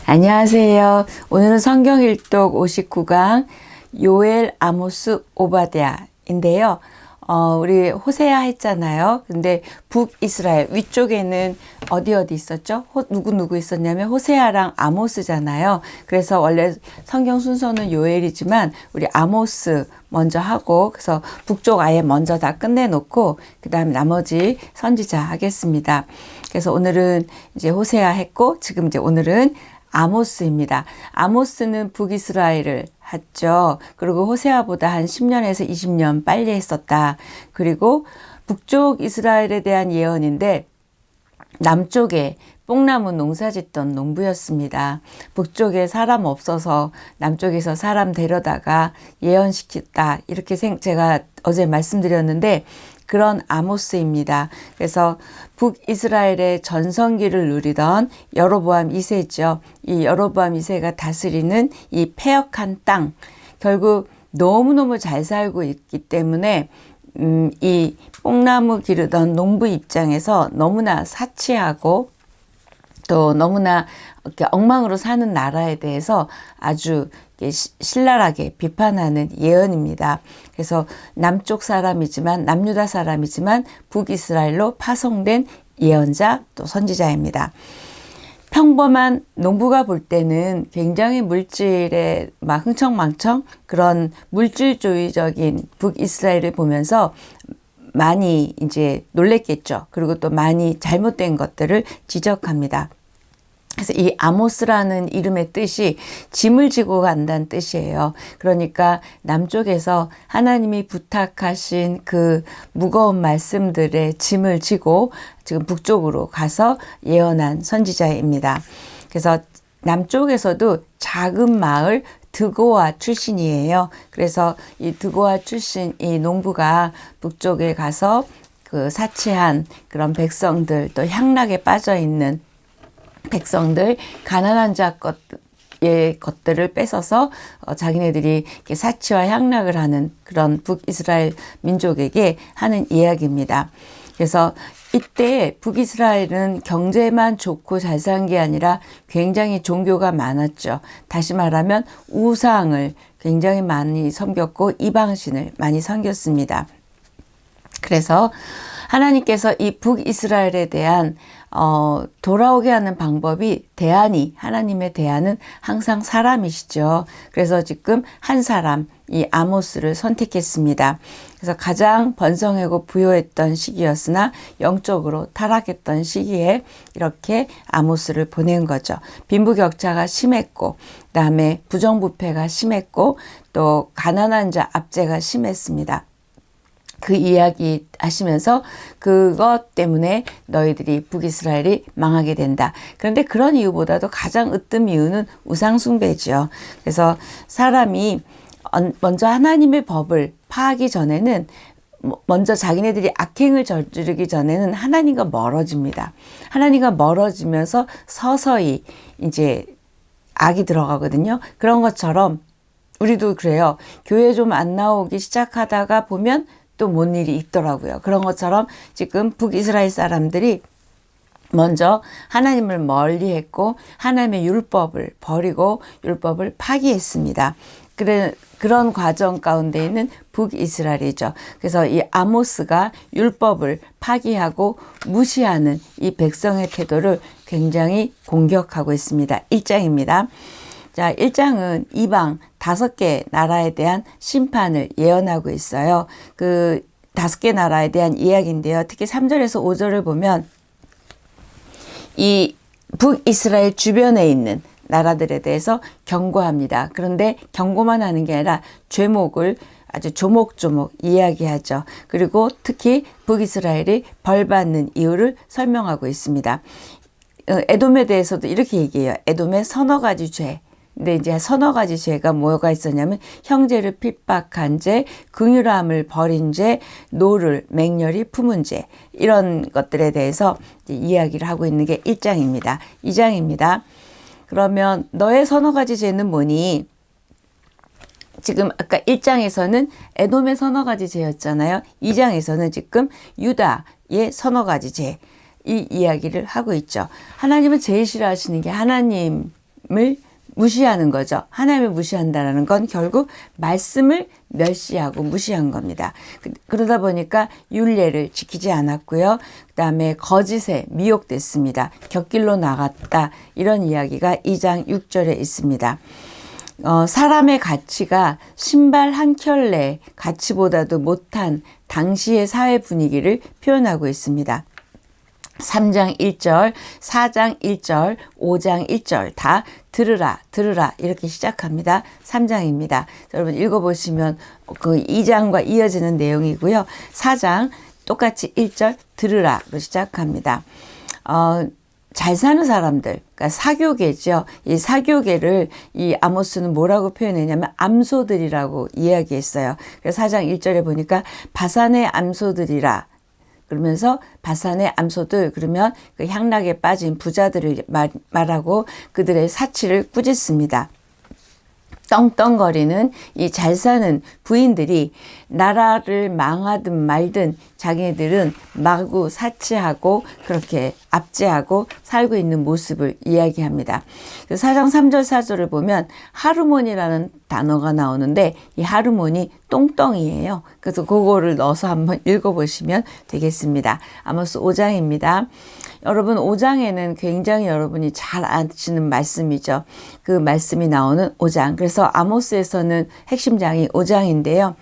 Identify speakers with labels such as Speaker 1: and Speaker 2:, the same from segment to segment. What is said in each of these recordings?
Speaker 1: 안녕하세요. 오늘은 성경 일독 59강 요엘, 아모스, 오바댜인데요. 우리 호세아 했잖아요. 근데 북이스라엘 위쪽에는 어디 있었죠? 누구 있었냐면 호세아랑 아모스잖아요. 그래서 원래 성경 순서는 요엘이지만 우리 아모스 먼저 하고, 그래서 북쪽 아예 먼저 다 끝내놓고 그 다음 나머지 선지자 하겠습니다. 그래서 오늘은 이제 호세아 했고, 지금 이제 오늘은 아모스입니다. 아모스는 북이스라엘을 했죠. 그리고 호세아보다 한 10년에서 20년 빨리 했었다. 그리고 북쪽 이스라엘에 대한 예언인데 남쪽에 뽕나무 농사 짓던 농부였습니다. 북쪽에 사람 없어서 남쪽에서 사람 데려다가 예언시켰다. 이렇게 제가 어제 말씀드렸는데 그런 아모스입니다. 그래서 북이스라엘의 전성기를 누리던 여로보암 2세죠. 이 여로보암 2세가 다스리는 이 패역한 땅, 결국 너무너무 잘 살고 있기 때문에 이 뽕나무 기르던 농부 입장에서 너무나 사치하고 또 너무나 이렇게 엉망으로 사는 나라에 대해서 아주 신랄하게 비판하는 예언입니다. 그래서 남쪽 사람이지만 남유다 사람이지만 북이스라엘로 파송된 예언자 또 선지자입니다. 평범한 농부가 볼 때는 굉장히 물질에 막 흥청망청 그런 물질주의적인 북이스라엘을 보면서 많이 이제 놀랬겠죠. 그리고 또 많이 잘못된 것들을 지적합니다. 그래서 이 아모스라는 이름의 뜻이 짐을 지고 간다는 뜻이에요. 그러니까 남쪽에서 하나님이 부탁하신 그 무거운 말씀들의 짐을 지고 지금 북쪽으로 가서 예언한 선지자입니다. 그래서 남쪽에서도 작은 마을 드고아 출신이에요. 그래서 이 드고아 출신 이 농부가 북쪽에 가서 그 사치한 그런 백성들, 또 향락에 빠져 있는 백성들, 가난한 자 것들을 뺏어서 자기네들이 이렇게 사치와 향락을 하는 그런 북이스라엘 민족에게 하는 이야기입니다. 그래서 이때 북이스라엘은 경제만 좋고 잘 산 게 아니라 굉장히 종교가 많았죠. 다시 말하면 우상을 굉장히 많이 섬겼고 이방신을 많이 섬겼습니다. 그래서 하나님께서 이 북이스라엘에 대한 돌아오게 하는 방법이 하나님의 대안은 항상 사람이시죠. 그래서 지금 한 사람, 이 아모스를 선택했습니다. 그래서 가장 번성하고 부요했던 시기였으나 영적으로 타락했던 시기에 이렇게 아모스를 보낸 거죠. 빈부격차가 심했고, 그다음에 부정부패가 심했고, 또 가난한 자 압제가 심했습니다. 그 이야기 하시면서 그것 때문에 너희들이 북이스라엘이 망하게 된다. 그런데 그런 이유보다도 가장 으뜸 이유는 우상숭배죠. 그래서 사람이 먼저 하나님의 법을 파하기 전에는 먼저 자기네들이 악행을 저지르기 전에는 하나님과 멀어집니다. 하나님과 멀어지면서 서서히 이제 악이 들어가거든요. 그런 것처럼 우리도 그래요. 교회 좀 안 나오기 시작하다가 보면 또 뭔 일이 있더라고요. 그런 것처럼 지금 북이스라엘 사람들이 먼저 하나님을 멀리했고 하나님의 율법을 버리고 율법을 파기했습니다. 그런 과정 가운데 있는 북이스라엘이죠. 그래서 이 아모스가 율법을 파기하고 무시하는 이 백성의 태도를 굉장히 공격하고 있습니다. 1장입니다. 자, 1장은 이방 5개 나라에 대한 심판을 예언하고 있어요. 그 5개 나라에 대한 이야기인데요. 특히 3절에서 5절을 보면 이 북이스라엘 주변에 있는 나라들에 대해서 경고합니다. 그런데 경고만 하는 게 아니라 죄목을 아주 조목조목 이야기하죠. 그리고 특히 북이스라엘이 벌받는 이유를 설명하고 있습니다. 에돔에 대해서도 이렇게 얘기해요. 에돔의 서너 가지 죄. 근데 이제 서너 가지 죄가 뭐가 있었냐면 형제를 핍박한 죄, 긍휼함을 버린 죄, 노를 맹렬히 품은 죄, 이런 것들에 대해서 이야기를 하고 있는 게 1장입니다. 2장입니다. 그러면 너의 서너 가지 죄는 뭐니? 지금 아까 1장에서는 에돔의 서너 가지 죄였잖아요. 2장에서는 지금 유다의 서너 가지 죄, 이 이야기를 하고 있죠. 하나님은 제일 싫어하시는 게 하나님의 무시하는 거죠. 하나님을 무시한다는 건 결국 말씀을 멸시하고 무시한 겁니다. 그러다 보니까 율례를 지키지 않았고요. 그 다음에 거짓에 미혹됐습니다. 곁길로 나갔다. 이런 이야기가 2장 6절에 있습니다. 사람의 가치가 신발 한 켤레 가치보다도 못한 당시의 사회 분위기를 표현하고 있습니다. 3장 1절, 4장 1절, 5장 1절 다 들으라 들으라 이렇게 시작합니다. 3장입니다. 여러분 읽어보시면 그 2장과 이어지는 내용이고요. 4장 똑같이 1절 들으라로 시작합니다. 잘 사는 사람들, 그러니까 사교계죠. 이 사교계를 이 아모스는 뭐라고 표현했냐면 암소들이라고 이야기했어요. 그래서 4장 1절에 보니까 바산의 암소들이라 그러면서 바산의 암소들 그러면 그 향락에 빠진 부자들을 말하고 그들의 사치를 꾸짖습니다. 떵떵거리는 이 잘 사는 부인들이 나라를 망하든 말든 자기들은 마구 사치하고 그렇게 압제하고 살고 있는 모습을 이야기합니다. 4장 3절 4절을 보면 하르몬이라는 단어가 나오는데 이 하르몬이 똥덩이에요. 그래서 그거를 넣어서 한번 읽어보시면 되겠습니다. 아모스 5장입니다. 여러분 5장에는 굉장히 여러분이 잘 아시는 말씀이죠. 그 말씀이 나오는 5장. 그래서 아모스에서는 핵심장이 5장인데요.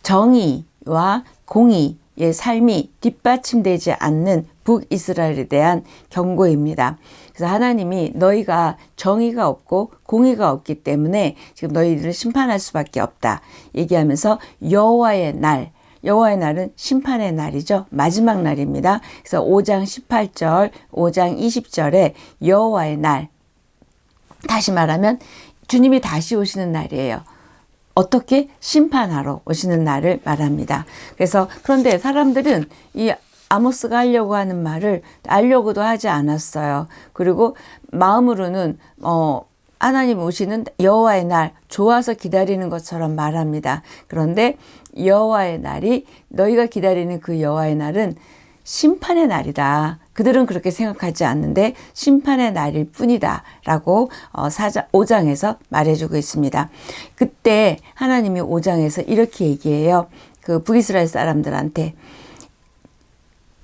Speaker 1: 정의와 공의의 삶이 뒷받침되지 않는 북이스라엘에 대한 경고입니다. 그래서 하나님이 너희가 정의가 없고 공의가 없기 때문에 지금 너희들을 심판할 수밖에 없다. 얘기하면서 여호와의 날은 심판의 날이죠. 마지막 날입니다. 그래서 5장 18절, 5장 20절에 여호와의 날. 다시 말하면 주님이 다시 오시는 날이에요. 어떻게? 심판하러 오시는 날을 말합니다. 그래서 그런데 사람들은 이 아모스가 하려고 하는 말을 알려고도 하지 않았어요. 그리고 마음으로는 하나님 오시는 여호와의 날 좋아서 기다리는 것처럼 말합니다. 그런데 여호와의 날이 너희가 기다리는 그 여호와의 날은 심판의 날이다. 그들은 그렇게 생각하지 않는데 심판의 날일 뿐이다 라고 5장에서 말해주고 있습니다. 그때 하나님이 5장에서 이렇게 얘기해요. 그 북이스라엘 사람들한테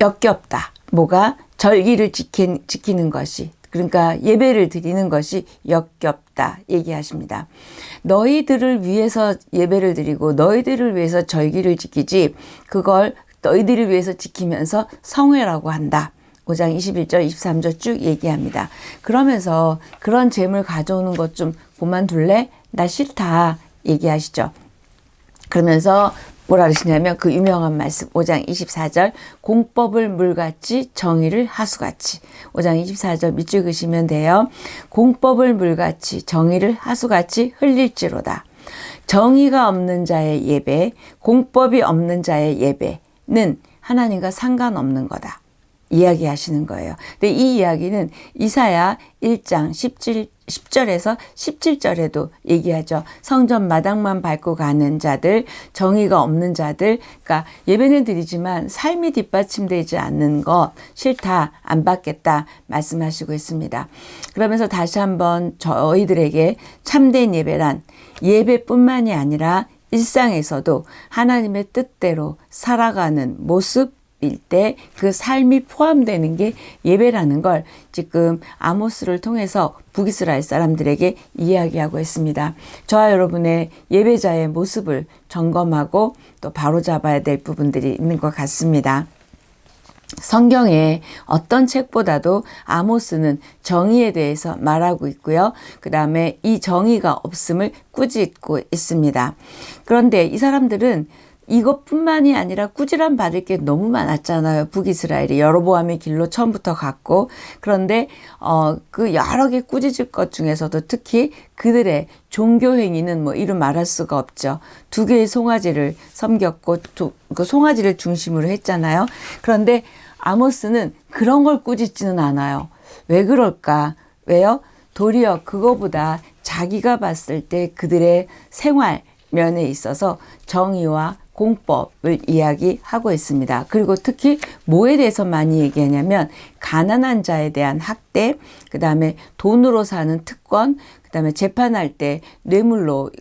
Speaker 1: 역겹다. 뭐가? 절기를 지키는 것이, 그러니까 예배를 드리는 것이 역겹다 얘기하십니다. 너희들을 위해서 예배를 드리고 너희들을 위해서 절기를 지키지 그걸 너희들을 위해서 지키면서 성회라고 한다. 5장 21절 23절 쭉 얘기합니다. 그러면서 그런 재물 가져오는 것 좀 그만둘래? 나 싫다 얘기하시죠. 그러면서 뭐라 그러시냐면 그 유명한 말씀 5장 24절 공법을 물같이 정의를 하수같이 5장 24절 밑줄 그시면 돼요. 공법을 물같이 정의를 하수같이 흘릴지로다. 정의가 없는 자의 예배, 공법이 없는 자의 예배는 하나님과 상관없는 거다. 이야기하시는 거예요. 근데 이 이야기는 이사야 1장 10절에서 17절에도 얘기하죠. 성전 마당만 밟고 가는 자들, 정의가 없는 자들, 그러니까 예배는 드리지만 삶이 뒷받침되지 않는 것 싫다, 안 받겠다 말씀하시고 있습니다. 그러면서 다시 한번 저희들에게 참된 예배란 예배뿐만이 아니라 일상에서도 하나님의 뜻대로 살아가는 모습 일 때 그 삶이 포함되는 게 예배라는 걸 지금 아모스를 통해서 북이스라엘 사람들에게 이야기하고 있습니다. 저와 여러분의 예배자의 모습을 점검하고 또 바로잡아야 될 부분들이 있는 것 같습니다. 성경에 어떤 책보다도 아모스는 정의에 대해서 말하고 있고요. 그 다음에 이 정의가 없음을 꾸짖고 있습니다. 그런데 이 사람들은 이것뿐만이 아니라 꾸지람 받을 게 너무 많았잖아요. 북이스라엘이 여로보암의 길로 처음부터 갔고, 그런데 그 여러 개 꾸짖을 것 중에서도 특히 그들의 종교 행위는 뭐 이루 말할 수가 없죠. 2개의 송아지를 섬겼고 그 송아지를 중심으로 했잖아요. 그런데 아모스는 그런 걸 꾸짖지는 않아요. 왜 그럴까? 왜요? 도리어 그거보다 자기가 봤을 때 그들의 생활 면에 있어서 정의와 공법을 이야기하고 있습니다. 그리고 특히 뭐에 대해서 많이 얘기하냐면 가난한 자에 대한 학대, 그 다음에 돈으로 사는 특권, 그 다음에 재판할 때 뇌물로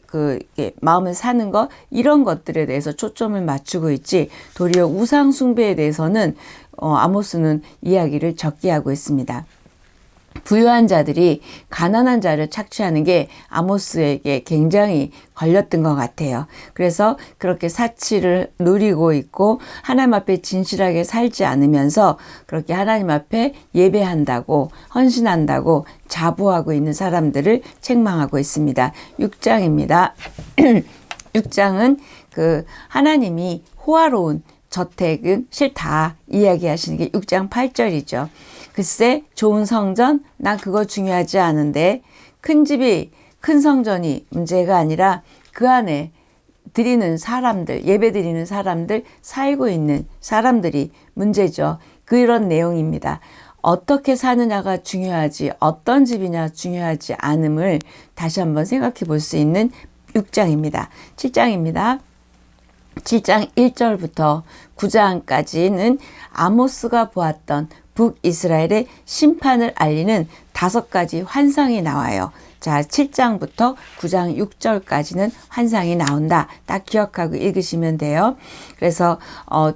Speaker 1: 마음을 사는 것, 이런 것들에 대해서 초점을 맞추고 있지, 도리어 우상 숭배에 대해서는 아모스는 이야기를 적게 하고 있습니다. 부유한 자들이 가난한 자를 착취하는 게 아모스에게 굉장히 걸렸던 것 같아요. 그래서 그렇게 사치를 누리고 있고 하나님 앞에 진실하게 살지 않으면서 그렇게 하나님 앞에 예배한다고, 헌신한다고 자부하고 있는 사람들을 책망하고 있습니다. 6장입니다. 6장은 하나님이 호화로운 저택은 싫다 이야기하시는 게 6장 8절이죠. 글쎄 좋은 성전 난 그거 중요하지 않은데, 큰 집이, 큰 성전이 문제가 아니라 그 안에 드리는 사람들, 예배 드리는 사람들, 살고 있는 사람들이 문제죠. 그런 내용입니다. 어떻게 사느냐가 중요하지 어떤 집이냐 중요하지 않음을 다시 한번 생각해 볼 수 있는 6장입니다. 7장입니다. 7장 1절부터 9장까지는 아모스가 보았던 북이스라엘의 심판을 알리는 5가지 환상이 나와요. 자, 7장부터 9장 6절까지는 환상이 나온다. 딱 기억하고 읽으시면 돼요. 그래서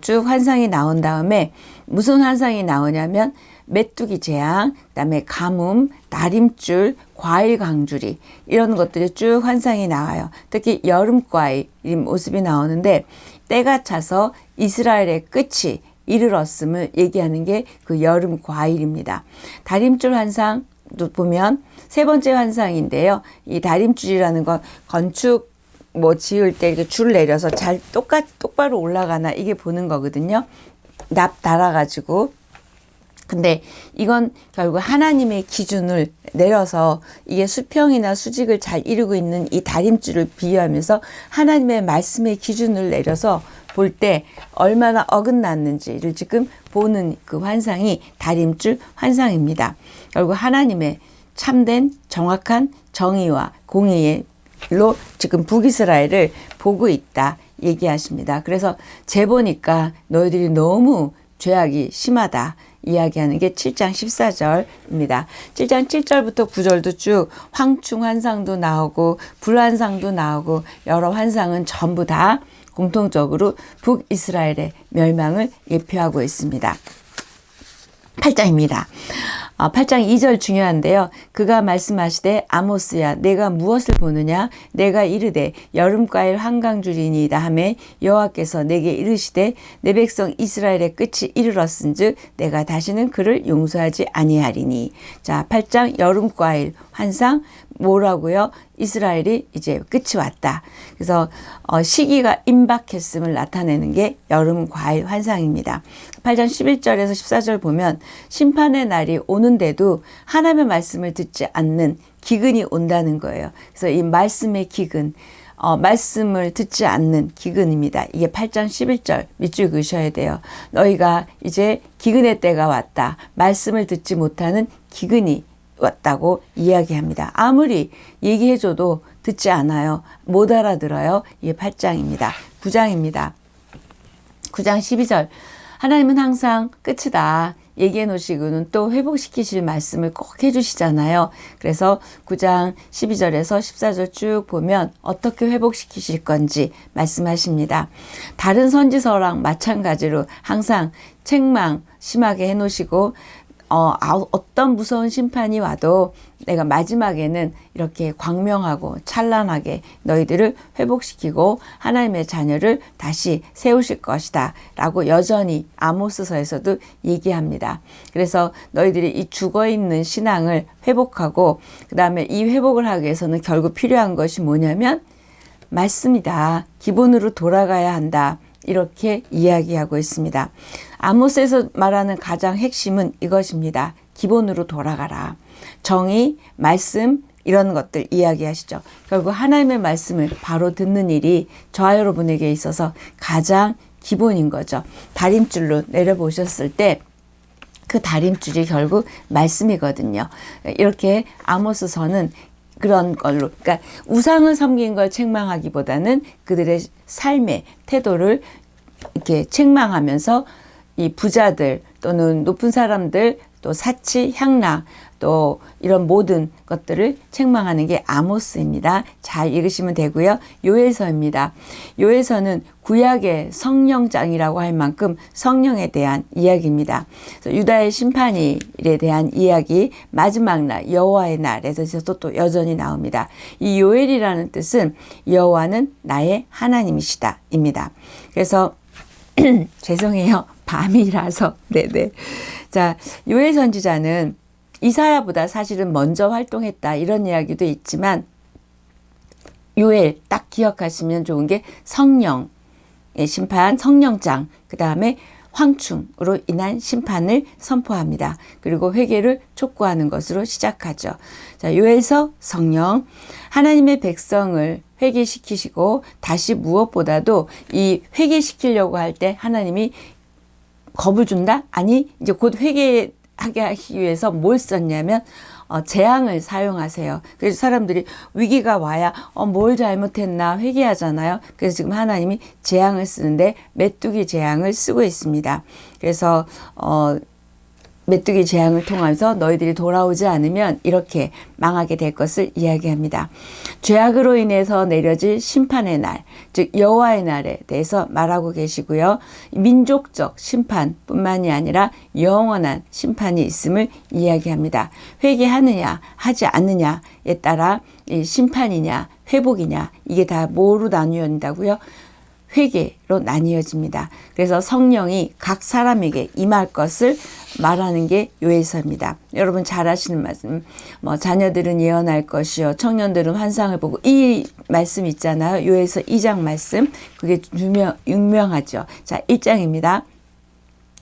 Speaker 1: 쭉 환상이 나온 다음에 무슨 환상이 나오냐면 메뚜기 재앙, 그다음에 가뭄, 다림줄, 과일 강주리, 이런 것들이 쭉 환상이 나와요. 특히 여름 과일 이 모습이 나오는데, 때가 차서 이스라엘의 끝이 이르렀음을 얘기하는 게 그 여름 과일입니다. 다림줄 환상도 보면 세 번째 환상인데요. 이 다림줄이라는 건 건축 지을 때 이렇게 줄 내려서 잘 똑바로 올라가나 이게 보는 거거든요. 납 달아가지고. 근데 이건 결국 하나님의 기준을 내려서 이게 수평이나 수직을 잘 이루고 있는 이 다림줄을 비유하면서 하나님의 말씀의 기준을 내려서 볼 때 얼마나 어긋났는지를 지금 보는 그 환상이 다림줄 환상입니다. 결국 하나님의 참된 정확한 정의와 공의로 지금 북이스라엘을 보고 있다 얘기하십니다. 그래서 재보니까 너희들이 너무 죄악이 심하다 이야기하는 게 7장 14절입니다. 7장 7절부터 9절도 쭉 황충 환상도 나오고 불환상도 나오고 여러 환상은 전부 다 공통적으로 북이스라엘의 멸망을 예표하고 있습니다. 8장입니다. 8장 2절 중요한데요. 그가 말씀하시되 아모스야 내가 무엇을 보느냐, 내가 이르되 여름과일 한강줄이니이다 하매 여호와께서 내게 이르시되 내 백성 이스라엘의 끝이 이르렀은즉 내가 다시는 그를 용서하지 아니하리니. 자, 8장 여름과일 환상 뭐라고요? 이스라엘이 이제 끝이 왔다. 그래서 시기가 임박했음을 나타내는 게 여름 과일 환상입니다. 8장 11절에서 14절 보면 심판의 날이 오는데도 하나님의 말씀을 듣지 않는 기근이 온다는 거예요. 그래서 이 말씀의 기근, 말씀을 듣지 않는 기근입니다. 이게 8장 11절 밑줄 그으셔야 돼요. 너희가 이제 기근의 때가 왔다. 말씀을 듣지 못하는 기근이 왔다고 이야기합니다. 아무리 얘기해줘도 듣지 않아요. 못 알아들어요. 이게 8장입니다. 9장입니다. 9장 12절 하나님은 항상 끝이다 얘기해 놓으시고는 또 회복시키실 말씀을 꼭 해주시잖아요. 그래서 9장 12절에서 14절 쭉 보면 어떻게 회복시키실 건지 말씀하십니다. 다른 선지서랑 마찬가지로 항상 책망 심하게 해놓으시고 어떤 무서운 심판이 와도 내가 마지막에는 이렇게 광명하고 찬란하게 너희들을 회복시키고 하나님의 자녀를 다시 세우실 것이다 라고 여전히 아모스서에서도 얘기합니다. 그래서 너희들이 이 죽어있는 신앙을 회복하고 그 다음에 이 회복을 하기 위해서는 결국 필요한 것이 뭐냐면 말씀이다. 기본으로 돌아가야 한다. 이렇게 이야기하고 있습니다. 아모스에서 말하는 가장 핵심은 이것입니다. 기본으로 돌아가라. 정의, 말씀 이런 것들 이야기하시죠. 결국 하나님의 말씀을 바로 듣는 일이 저와 여러분에게 있어서 가장 기본인 거죠. 다림줄로 내려보셨을 때 그 다림줄이 결국 말씀이거든요. 이렇게 아모스서는 그런 걸로, 그러니까 우상을 섬긴 걸 책망하기보다는 그들의 삶의 태도를 이렇게 책망하면서 이 부자들 또는 높은 사람들 또 사치, 향락 또 이런 모든 것들을 책망하는 게 아모스입니다. 잘 읽으시면 되고요. 요에서입니다. 요에서는 구약의 성령장이라고 할 만큼 성령에 대한 이야기입니다. 유다의 심판일에 대한 이야기, 마지막 날 여호와의 날에서 또 여전히 나옵니다. 이 요엘이라는 뜻은 여호와는 나의 하나님이시다 입니다. 그래서 죄송해요. 밤이라서. 네네. 자, 요엘 선지자는 이사야보다 사실은 먼저 활동했다 이런 이야기도 있지만 요엘 딱 기억하시면 좋은 게 성령의 심판, 성령장, 그 다음에 황충으로 인한 심판을 선포합니다. 그리고 회개를 촉구하는 것으로 시작하죠. 자, 요엘서 성령, 하나님의 백성을 회개시키시고 다시 무엇보다도 이 회개시키려고 할 때 하나님이 겁을 준다? 아니, 이제 곧 회개하게 하기 위해서 뭘 썼냐면 재앙을 사용하세요. 그래서 사람들이 위기가 와야 뭘 잘못했나 회개하잖아요. 그래서 지금 하나님이 재앙을 쓰는데 메뚜기 재앙을 쓰고 있습니다. 그래서 메뚜기 재앙을 통해서 너희들이 돌아오지 않으면 이렇게 망하게 될 것을 이야기합니다. 죄악으로 인해서 내려질 심판의 날, 즉 여호와의 날에 대해서 말하고 계시고요. 민족적 심판뿐만이 아니라 영원한 심판이 있음을 이야기합니다. 회개하느냐 하지 않느냐에 따라 이 심판이냐 회복이냐 이게 다 뭐로 나뉘어진다고요? 회개로 나뉘어집니다. 그래서 성령이 각 사람에게 임할 것을 말하는 게 요엘서입니다. 여러분 잘 아시는 말씀, 자녀들은 예언할 것이요 청년들은 환상을 보고, 이 말씀 있잖아요. 요엘서 2장 말씀, 그게 유명하죠. 자, 1장입니다.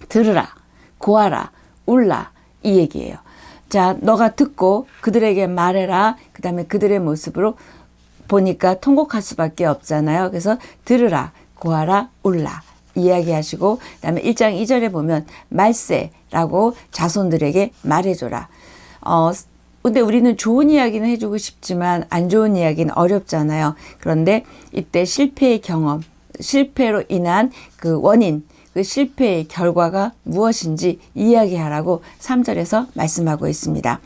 Speaker 1: 들으라, 고하라, 울라, 이 얘기예요. 자, 너가 듣고 그들에게 말해라. 그 다음에 그들의 모습으로 보니까 통곡할 수밖에 없잖아요. 그래서 들으라, 고하라, 울라 이야기하시고, 그 다음에 1장 2절에 보면 말세라고 자손들에게 말해줘라. 근데 우리는 좋은 이야기는 해주고 싶지만 안 좋은 이야기는 어렵잖아요. 그런데 이때 실패의 경험, 실패로 인한 그 원인, 그 실패의 결과가 무엇인지 이야기하라고 3절에서 말씀하고 있습니다.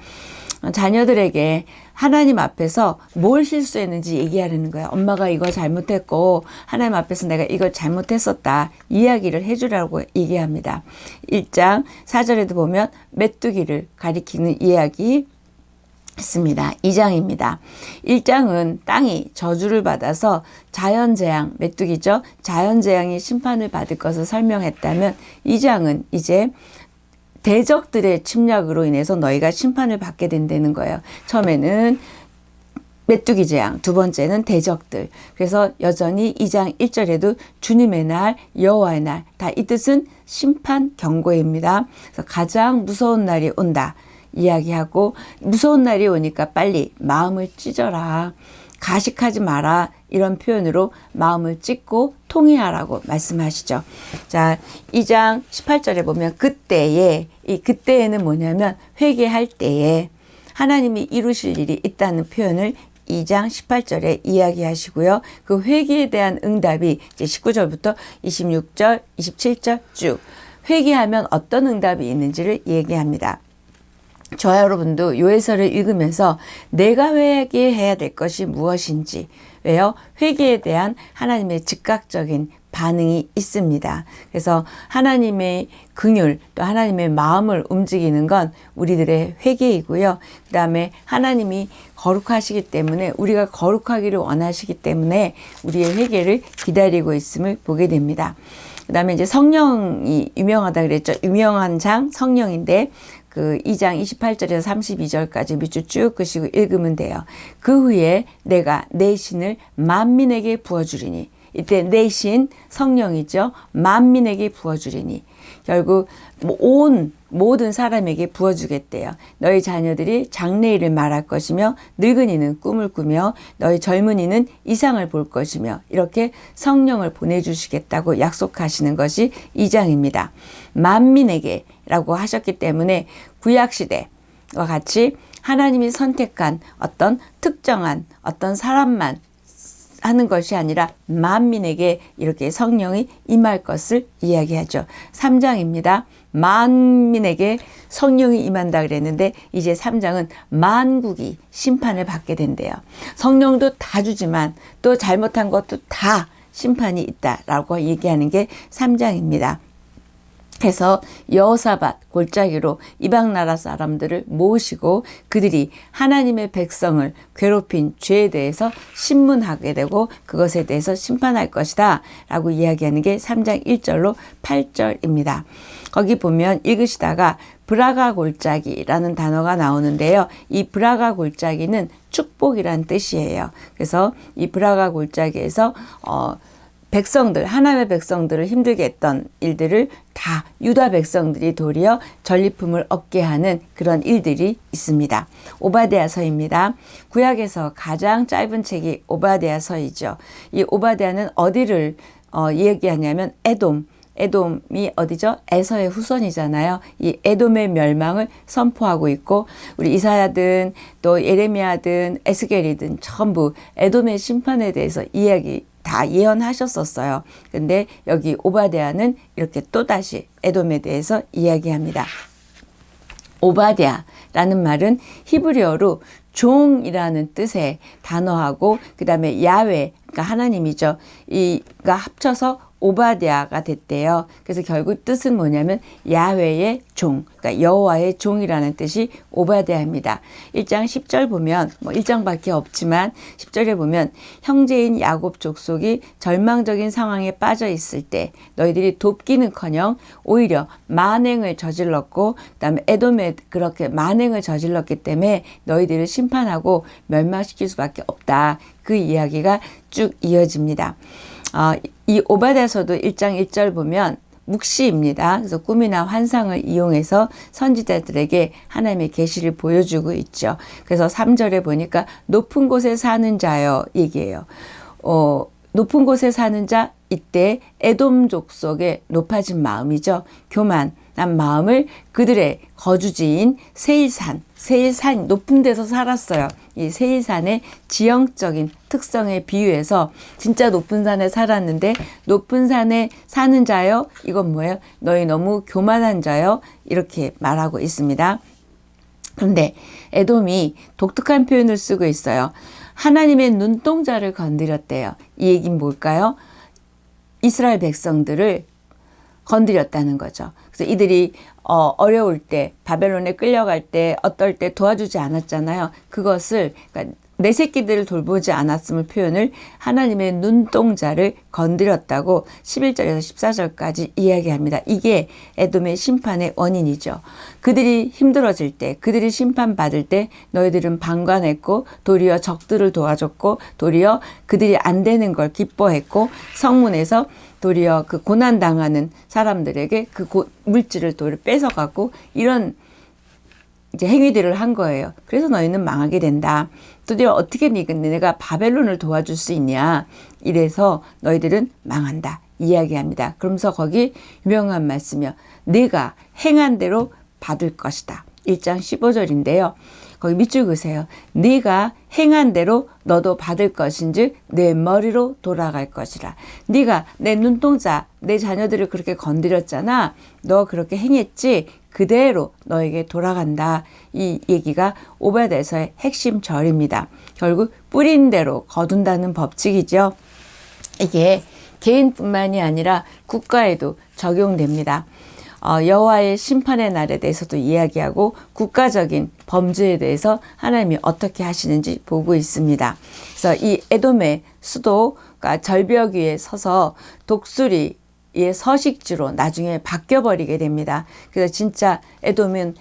Speaker 1: 자녀들에게 하나님 앞에서 뭘 실수했는지 얘기하려는 거야. 엄마가 이거 잘못했고 하나님 앞에서 내가 이걸 잘못했었다 이야기를 해주라고 얘기합니다. 1장 4절에도 보면 메뚜기를 가리키는 이야기 있습니다. 2장입니다. 1장은 땅이 저주를 받아서 자연재앙, 메뚜기죠. 자연재앙이 심판을 받을 것을 설명했다면 2장은 이제 대적들의 침략으로 인해서 너희가 심판을 받게 된다는 거예요. 처음에는 메뚜기 재앙, 두 번째는 대적들. 그래서 여전히 2장 1절에도 주님의 날, 여호와의 날, 다 이 뜻은 심판 경고입니다. 그래서 가장 무서운 날이 온다 이야기하고, 무서운 날이 오니까 빨리 마음을 찢어라, 가식하지 마라, 이런 표현으로 마음을 찢고 통회하라고 말씀하시죠. 자, 2장 18절에 보면 그때에, 이 그때에는 뭐냐면 회개할 때에 하나님이 이루실 일이 있다는 표현을 2장 18절에 이야기하시고요. 그 회개에 대한 응답이 이제 19절부터 26절, 27절 쭉 회개하면 어떤 응답이 있는지를 얘기합니다. 저와 여러분도 요엘서를 읽으면서 내가 회개해야 될 것이 무엇인지, 왜요? 회개에 대한 하나님의 즉각적인 반응이 있습니다. 그래서 하나님의 긍휼, 또 하나님의 마음을 움직이는 건 우리들의 회개이고요. 그 다음에 하나님이 거룩하시기 때문에, 우리가 거룩하기를 원하시기 때문에 우리의 회개를 기다리고 있음을 보게 됩니다. 그 다음에 이제 성령이 유명하다 그랬죠. 유명한 장 성령인데 그 2장 28절에서 32절까지 밑줄 쭉 끄시고 읽으면 돼요. 그 후에 내가 내 신을 만민에게 부어주리니, 이때 내 신 성령이죠. 만민에게 부어주리니, 결국 온 모든 사람에게 부어주겠대요. 너희 자녀들이 장래일을 말할 것이며 늙은이는 꿈을 꾸며 너희 젊은이는 이상을 볼 것이며, 이렇게 성령을 보내주시겠다고 약속하시는 것이 2장입니다. 만민에게 라고 하셨기 때문에 구약시대와 같이 하나님이 선택한 어떤 특정한 어떤 사람만 하는 것이 아니라 만민에게 이렇게 성령이 임할 것을 이야기하죠. 3장입니다. 만민에게 성령이 임한다 그랬는데 이제 3장은 만국이 심판을 받게 된대요. 성령도 다 주지만 또 잘못한 것도 다 심판이 있다라고 얘기하는 게 3장입니다. 그래서 여호사밧 골짜기로 이방 나라 사람들을 모으시고 그들이 하나님의 백성을 괴롭힌 죄에 대해서 신문하게 되고 그것에 대해서 심판할 것이다 라고 이야기하는 게 3장 1절로 8절입니다. 거기 보면 읽으시다가 브라가 골짜기라는 단어가 나오는데요. 이 브라가 골짜기는 축복이란 뜻이에요. 그래서 이 브라가 골짜기에서 백성들, 하나님의 백성들을 힘들게 했던 일들을 다 유다 백성들이 도리어 전리품을 얻게 하는 그런 일들이 있습니다. 오바댜서입니다. 구약에서 가장 짧은 책이 오바댜서이죠. 이 오바댜는 어디를 얘기하냐면 에돔이 어디죠? 에서의 후손이잖아요. 이 에돔의 멸망을 선포하고 있고 우리 이사야든 또 예레미야든 에스겔이든 전부 에돔의 심판에 대해서 다 예언하셨었어요. 근데 여기 오바댜는 이렇게 또다시 에돔에 대해서 이야기합니다. 오바댜라는 말은 히브리어로 종이라는 뜻의 단어하고 그 다음에 야훼, 그러니까 하나님이죠. 이가 합쳐서 오바댜가 됐대요. 그래서 결국 뜻은 뭐냐면 야훼의 종, 그러니까 여호와의 종이라는 뜻이 오바댜입니다. 1장 10절 보면 1장밖에 없지만 10절에 보면 형제인 야곱 족속이 절망적인 상황에 빠져 있을 때 너희들이 돕기는커녕 오히려 만행을 저질렀고 그다음에 에돔에 그렇게 만행을 저질렀기 때문에 너희들을 심판하고 멸망시킬 수밖에 없다. 그 이야기가 쭉 이어집니다. 이 오바댜서도 1장 1절 보면 묵시입니다. 그래서 꿈이나 환상을 이용해서 선지자들에게 하나님의 계시를 보여주고 있죠. 그래서 3절에 보니까 높은 곳에 사는 자여 얘기해요. 높은 곳에 사는 자 이때 에돔 족속의 높아진 마음이죠. 교만한 마음을 그들의 거주지인 세일산 높은 데서 살았어요. 이 세일산의 지형적인 특성에 비유해서 진짜 높은 산에 살았는데 높은 산에 사는 자여 이건 뭐예요? 너희 너무 교만한 자여 이렇게 말하고 있습니다. 그런데 에돔이 독특한 표현을 쓰고 있어요. 하나님의 눈동자를 건드렸대요. 이 얘기는 뭘까요? 이스라엘 백성들을 건드렸다는 거죠. 그래서 이들이 어려울 때 바벨론에 끌려갈 때 어떨 때 도와주지 않았잖아요. 그것을 그러니까 내 새끼들을 돌보지 않았음을 표현을 하나님의 눈동자를 건드렸다고 11절에서 14절까지 이야기합니다. 이게 에돔의 심판의 원인이죠. 그들이 힘들어질 때 그들이 심판받을 때 너희들은 방관했고 도리어 적들을 도와줬고 도리어 그들이 안 되는 걸 기뻐했고 성문에서 도리어 그 고난당하는 사람들에게 그 물질을 도리어 뺏어가고 이런 이제 행위들을 한 거예요. 그래서 너희는 망하게 된다. 드디어 어떻게 내가 바벨론을 도와줄 수 있냐. 이래서 너희들은 망한다. 이야기합니다. 그러면서 거기 유명한 말씀이요. 네가 행한 대로 받을 것이다. 1장 15절인데요. 거기 밑줄 그으세요. 네가 행한 대로 너도 받을 것인즉 내 머리로 돌아갈 것이라. 네가 내 눈동자, 내 자녀들을 그렇게 건드렸잖아. 너 그렇게 행했지? 그대로 너에게 돌아간다. 이 얘기가 오바댜서의 핵심 절입니다. 결국 뿌린 대로 거둔다는 법칙이죠. 이게 개인뿐만이 아니라 국가에도 적용됩니다. 여호와의 심판의 날에 대해서도 이야기하고 국가적인 범죄에 대해서 하나님이 어떻게 하시는지 보고 있습니다. 그래서 이 에돔의 수도가 절벽 위에 서서 독수리의 서식지로 나중에 바뀌어버리게 됩니다. 그래서 진짜 에돔은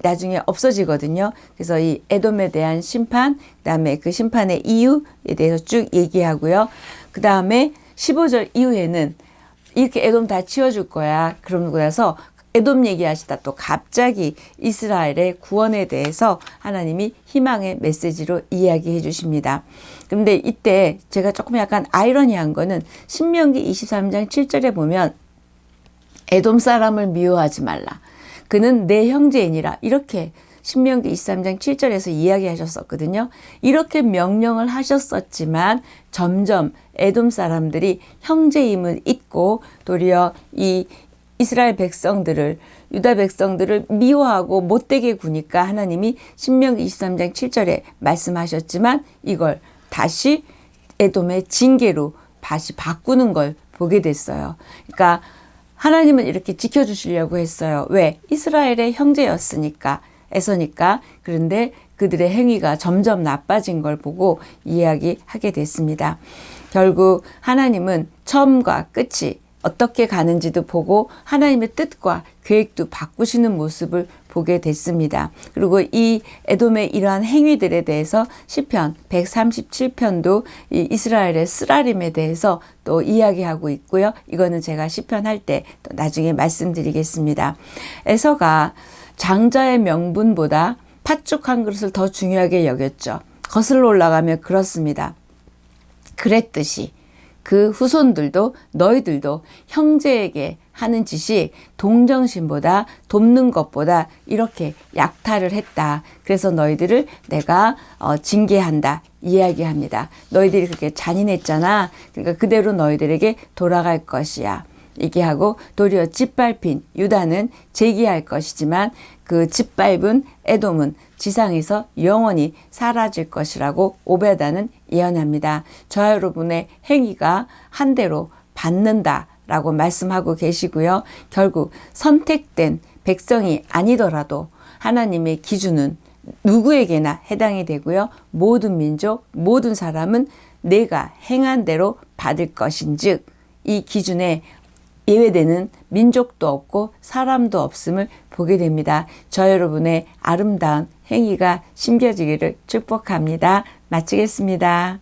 Speaker 1: 나중에 없어지거든요. 그래서 이 에돔에 대한 심판, 그 다음에 그 심판의 이유에 대해서 쭉 얘기하고요. 그 다음에 15절 이후에는 이렇게 에돔 다 치워줄 거야. 그러고 나서 에돔 얘기하시다 또 갑자기 이스라엘의 구원에 대해서 하나님이 희망의 메시지로 이야기해 주십니다. 근데 이때 제가 조금 약간 아이러니한 거는 신명기 23장 7절에 보면 에돔 사람을 미워하지 말라. 그는 내 형제이니라. 이렇게 신명기 23장 7절에서 이야기하셨었거든요. 이렇게 명령을 하셨었지만 점점 에돔 사람들이 형제임을 잊고 도리어 이 이스라엘 백성들을, 유다 백성들을 미워하고 못되게 구니까 하나님이 신명기 23장 7절에 말씀하셨지만 이걸 다시 에돔의 징계로 다시 바꾸는 걸 보게 됐어요. 그러니까 하나님은 이렇게 지켜주시려고 했어요. 왜? 이스라엘의 형제였으니까, 에서니까. 그런데 그들의 행위가 점점 나빠진 걸 보고 이야기하게 됐습니다. 결국 하나님은 처음과 끝이 어떻게 가는지도 보고 하나님의 뜻과 계획도 바꾸시는 모습을 보게 됐습니다. 그리고 이 에돔의 이러한 행위들에 대해서 시편 137편도 이 이스라엘의 쓰라림에 대해서 또 이야기하고 있고요. 이거는 제가 시편 할 때 또 나중에 말씀드리겠습니다. 에서가 장자의 명분보다 팥죽 한 그릇을 더 중요하게 여겼죠. 거슬러 올라가면 그렇습니다. 그랬듯이 그 후손들도 너희들도 형제에게 하는 짓이 동정심보다 돕는 것보다 이렇게 약탈을 했다. 그래서 너희들을 내가 징계한다. 이야기합니다. 너희들이 그렇게 잔인했잖아. 그러니까 그대로 너희들에게 돌아갈 것이야. 얘기하고 도리어 짓밟힌 유다는 재기할 것이지만 그 짓밟은 에돔은 지상에서 영원히 사라질 것이라고 오베다는 예언합니다. 저와 여러분의 행위가 한 대로 받는다라고 말씀하고 계시고요. 결국 선택된 백성이 아니더라도 하나님의 기준은 누구에게나 해당이 되고요. 모든 민족, 모든 사람은 내가 행한 대로 받을 것인즉 이 기준에 예외되는 민족도 없고 사람도 없음을 보게 됩니다. 저 여러분의 아름다운 행위가 심겨지기를 축복합니다. 마치겠습니다.